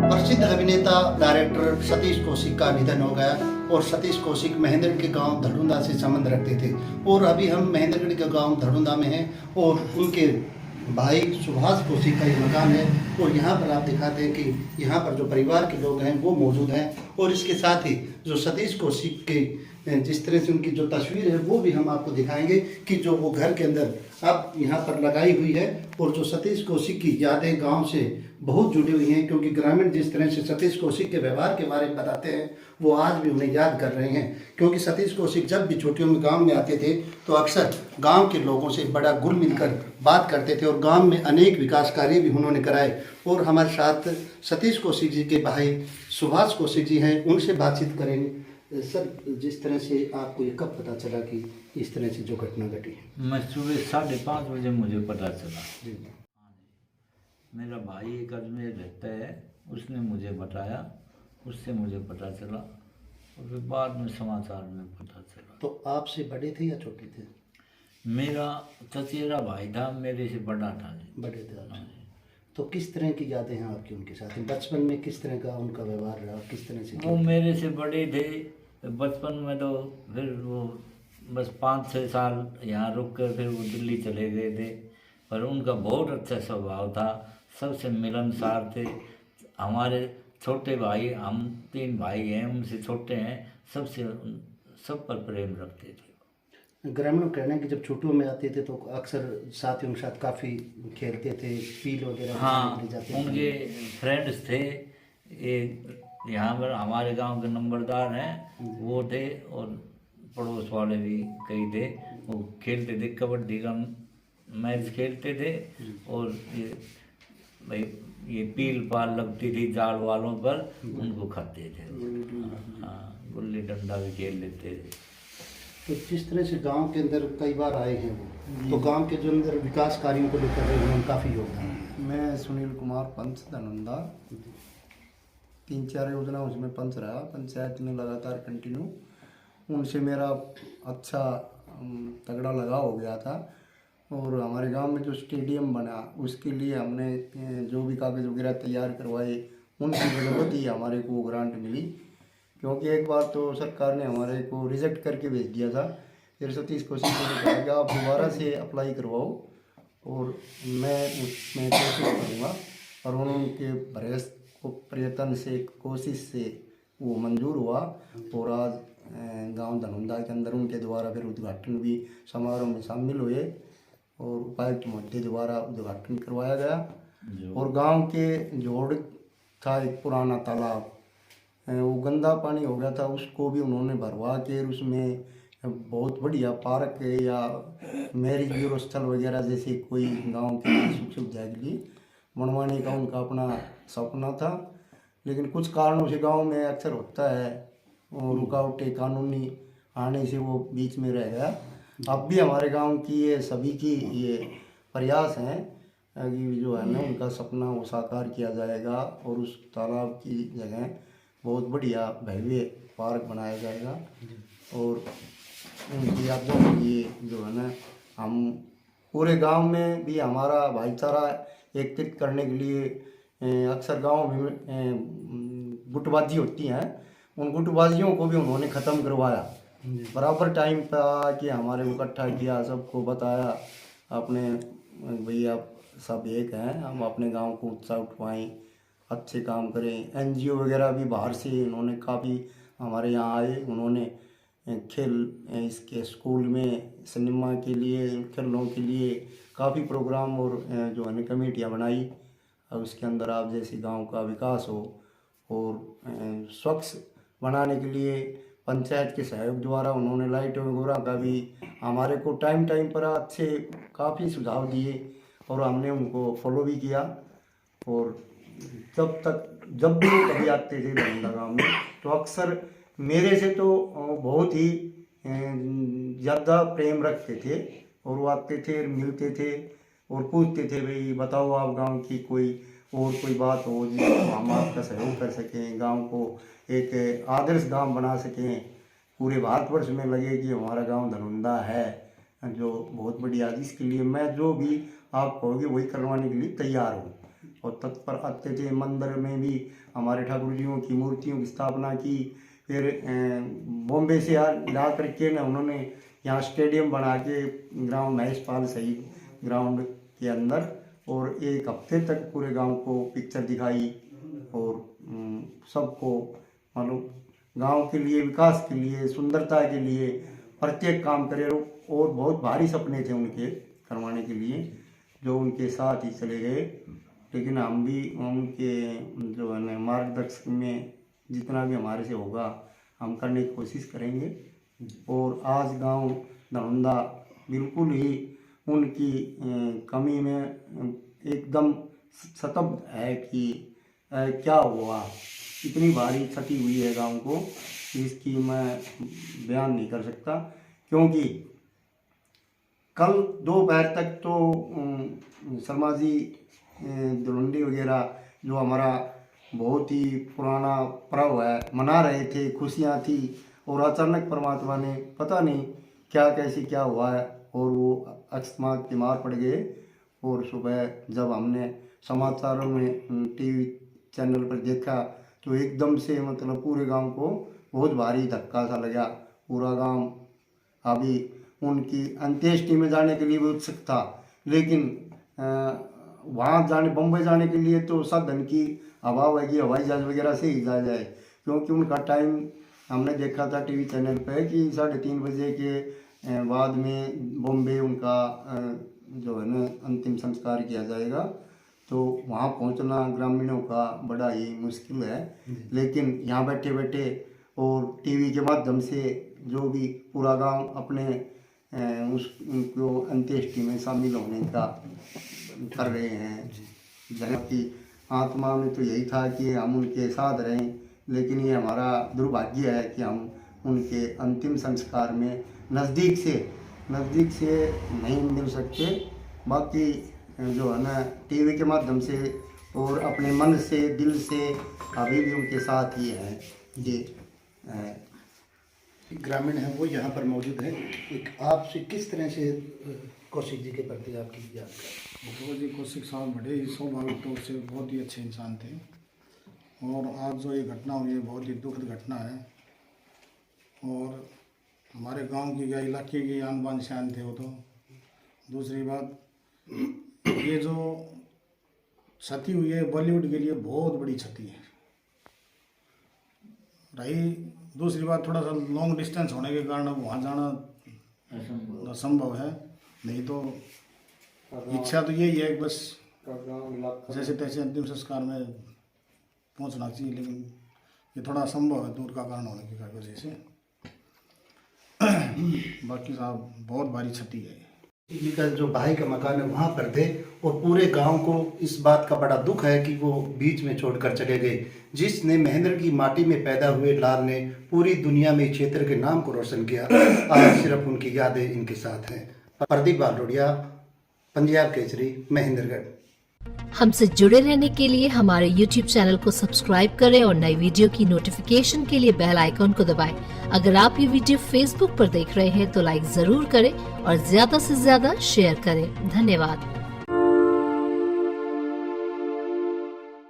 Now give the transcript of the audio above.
प्रसिद्ध अभिनेता डायरेक्टर सतीश कौशिक का निधन हो गया। और सतीश कौशिक महेंद्रगढ़ के गांव धड़ुंदा से संबंध रखते थे। और अभी हम महेंद्रगढ़ के गांव धड़ुंदा में हैं और उनके भाई सुभाष कौशिक का ये मकान है। और यहाँ पर आप दिखाते हैं कि यहाँ पर जो परिवार के लोग हैं वो मौजूद हैं। और इसके साथ ही जो सतीश कौशिक के जिस तरह से उनकी जो तस्वीर है वो भी हम आपको दिखाएंगे कि जो वो घर के अंदर अब यहाँ पर लगाई हुई है। और जो सतीश कौशिक की यादें गांव से बहुत जुड़ी हुई हैं, क्योंकि ग्रामीण जिस तरह से सतीश कौशिक के व्यवहार के बारे में बताते हैं वो आज भी उन्हें याद कर रहे हैं। क्योंकि सतीश कौशिक जब भी छुट्टियों में गांव में आते थे तो अक्सर गांव के लोगों से बड़ा घुल मिलकर बात करते थे और गांव में अनेक विकास कार्य भी उन्होंने कराए। और हमारे साथ सतीश कौशिक जी के भाई सुभाष कौशिक जी हैं, उनसे बातचीत करेंगे। सर, जिस तरह से आपको ये कब पता चला कि इस तरह से जो घटना घटी है? मैं सुबह 5:30 बजे मुझे पता चला। जी। मेरा भाई एक अजमेर रहता है, उसने मुझे बताया, उससे मुझे पता चला और फिर बाद में समाचार में पता चला। तो आपसे बड़े थे या छोटे थे? मेरा चचेरा भाई था, मेरे से बड़ा था जी। बड़े थे आपसे। तो किस तरह की यादें हैं आपकी उनके साथ? बचपन में किस तरह का उनका व्यवहार रहा, किस तरह से? वो मेरे से बड़े थे। बचपन में तो फिर वो बस 5-6 साल यहाँ रुक कर फिर वो दिल्ली चले गए थे। पर उनका बहुत अच्छा स्वभाव था, सबसे मिलनसार थे। हमारे छोटे भाई, हम 3 भाई हैं, उनसे छोटे हैं, सबसे सब पर प्रेम रखते थे। ग्रामीण कहना है कि जब छुट्टियों में आते थे तो अक्सर साथियों के साथ काफ़ी खेलते थे, फील वगैरह हाँ, ले जाते थे। उनके फ्रेंड्स थे। एक यहाँ पर हमारे गांव के नंबरदार हैं, वो थे, और पड़ोस वाले भी कई थे। वो खेलते थे, कबड्डी का मैच खेलते थे। और ये भाई ये पील पाल लगती थी जाल वालों पर, उनको खाते थे। हाँ, गुल्ली डंडा भी खेल लेते थे। तो जिस तरह से गांव के अंदर कई बार आए हैं वो, तो गांव के जो अंदर विकास कार्यों को लेकर उन्होंने काफ़ी योगदान दिया। मैं सुनील कुमार पंच धनुंदा, 3-4 योजना उसमें पंच रहा, पंचायत में लगातार कंटिन्यू। उनसे मेरा अच्छा तगड़ा लगाव हो गया था। और हमारे गांव में जो स्टेडियम बना उसके लिए हमने जो भी कागज़ वगैरह तैयार करवाए, उनकी जरूरत ही हमारे को ग्रांट मिली। क्योंकि एक बार तो सरकार ने हमारे को रिजेक्ट करके भेज दिया था। फिर सतीश कौशिक ने कहा कि आप दोबारा से अप्लाई करवाओ और मैं उसमें कोशिश करूँगा। और उनके प्रयत्न से, कोशिश से वो मंजूर हुआ। और आज गांव धनुंदा के अंदर उनके द्वारा फिर उद्घाटन भी समारोह में शामिल हुए और उपायुक्त महोदय द्वारा उद्घाटन करवाया गया। और गांव के जोड़ था एक पुराना तालाब, वो गंदा पानी हो गया था, उसको भी उन्होंने भरवा के उसमें बहुत बढ़िया पार्क या मैरिज ब्यूरो स्थल वगैरह जैसे कोई गांव के सुख सुविधा के लिए बनवाने का उनका अपना सपना था। लेकिन कुछ कारणों से गांव में अक्सर होता है रुकावटें कानूनी आने से वो बीच में रह गया। अब भी हमारे गांव की ये सभी की ये प्रयास हैं कि जो है ना उनका सपना वो साकार किया जाएगा और उस तालाब की जगह बहुत बढ़िया भव्य पार्क बनाया जाएगा। और उनकी यादों के लिए जो है ना हम पूरे गांव में भी हमारा भाईचारा एकत्रित करने के लिए अक्सर गांव में गुटबाजी होती हैं, उन गुटबाजियों को भी उन्होंने ख़त्म करवाया। बराबर टाइम पर कि हमारे को इकट्ठा किया, सबको बताया अपने भैया सब एक हैं, हम अपने गांव को उत्साह उठवाएं, अच्छे काम करें। एनजीओ वगैरह भी बाहर से उन्होंने काफ़ी हमारे यहाँ आए। उन्होंने खेल इसके स्कूल में सिनेमा के लिए, खेलों के लिए काफ़ी प्रोग्राम और जो है कमेटियाँ बनाई। और उसके अंदर आप जैसे गांव का विकास हो और स्वच्छ बनाने के लिए पंचायत के सहयोग द्वारा उन्होंने लाइट वगैरह का भी हमारे को टाइम पर अच्छे काफ़ी सुझाव दिए और हमने उनको फॉलो भी किया। और जब भी वो कभी आते थे धनुंदा गाँव में तो अक्सर मेरे से तो बहुत ही ज़्यादा प्रेम रखते थे। और वो आते थे, मिलते थे और पूछते थे भाई बताओ आप गांव की कोई और कोई बात हो जी, हम आपका सहयोग कर सकें, गांव को एक आदर्श गांव बना सकें, पूरे भारतवर्ष में लगे कि हमारा गांव धनुंदा है जो बहुत बढ़िया। इसके लिए मैं जो भी आप कहोगे वही करवाने के लिए तैयार हूँ। और तत्पर आते थे। मंदिर में भी हमारे ठाकुर जियों की मूर्तियों की स्थापना की। फिर बॉम्बे से ला करके ना उन्होंने यहाँ स्टेडियम बना के ग्राउंड महेश पाल शहीद ग्राउंड के अंदर, और एक हफ्ते तक पूरे गांव को पिक्चर दिखाई और सबको मालूम गांव के लिए, विकास के लिए, सुंदरता के लिए प्रत्येक काम करे। और बहुत भारी सपने थे उनके करवाने के लिए जो उनके साथ ही चले गए। लेकिन हम भी उनके जो है ना मार्गदर्शन में जितना भी हमारे से होगा हम करने की कोशिश करेंगे। और आज गांव धनुंदा बिल्कुल ही उनकी कमी में एकदम स्तब्ध है कि क्या हुआ, इतनी भारी क्षति हुई है गांव को, इसकी मैं बयान नहीं कर सकता। क्योंकि कल दोपहर तक तो शर्मा जी धुलंडी वगैरह जो हमारा बहुत ही पुराना पर्व है मना रहे थे, खुशियाँ थी, और अचानक परमात्मा ने पता नहीं क्या कैसे क्या हुआ है और वो अकस्मात बीमार पड़ गए। और सुबह जब हमने समाचारों में टीवी चैनल पर देखा तो एकदम से मतलब पूरे गांव को बहुत भारी धक्का सा लगा। पूरा गांव अभी उनकी अंत्येष्टि में जाने के लिए भी उत्सुक था, लेकिन वहाँ जाने बम्बई जाने के लिए तो साधन की अभाव है कि हवाई जहाज वगैरह से ही जाया जाए। क्योंकि उनका टाइम हमने देखा था टीवी चैनल पे कि 3:30 बजे के बाद में बॉम्बे उनका जो है ना अंतिम संस्कार किया जाएगा। तो वहाँ पहुँचना ग्रामीणों का बड़ा ही मुश्किल है। लेकिन यहाँ बैठे बैठे और टीवी के माध्यम से जो भी पूरा गांव अपने उनको अंत्येष्टि में शामिल होने का कर रहे हैं। जहाँ की आत्मा में तो यही था कि हम उनके साथ रहें, लेकिन ये हमारा दुर्भाग्य है कि हम उनके अंतिम संस्कार में नज़दीक से नहीं मिल सकते। बाकी जो है ना टीवी के माध्यम से और अपने मन से, दिल से अभी भी उनके साथ ही हैं। ये ग्रामीण हैं वो यहाँ पर मौजूद हैं। एक आपसे किस तरह से कौशिक जी के प्रति आपकी याद भगवत जी कौशिक साहब बड़े ही स्वाभाविक तौर से बहुत ही अच्छे इंसान थे। और आज जो ये घटना हुई है बहुत ही दुखद घटना है। और हमारे गांव की या इलाके की आन बान शान थे वो। तो दूसरी बात ये जो क्षति हुई है बॉलीवुड के लिए बहुत बड़ी क्षति है। रही दूसरी बात थोड़ा सा लॉन्ग डिस्टेंस होने के कारण अब वहाँ जाना असंभव है। नहीं तो इच्छा तो यही है बस जैसे तैसे अंतिम संस्कार में पहुँचना चाहिए, लेकिन ये थोड़ा असंभव है दूर का कारण होने की वजह से। बाकी साहब बहुत भारी क्षति है। का जो भाई का मकान है वहाँ पर थे और पूरे गांव को इस बात का बड़ा दुख है कि वो बीच में छोड़कर चले गए। जिसने महेंद्र की माटी में पैदा हुए लाल ने पूरी दुनिया में क्षेत्र के नाम को रोशन किया। आज सिर्फ उनकी यादें इनके साथ हैं। प्रदीप बालोड़िया, पंजाब केसरी, महेंद्रगढ़। हमसे जुड़े रहने के लिए हमारे YouTube चैनल को सब्सक्राइब करें और नई वीडियो की नोटिफिकेशन के लिए बेल आइकॉन को दबाएं। अगर आप ये वीडियो Facebook पर देख रहे हैं तो लाइक जरूर करें और ज्यादा से ज्यादा शेयर करें। धन्यवाद।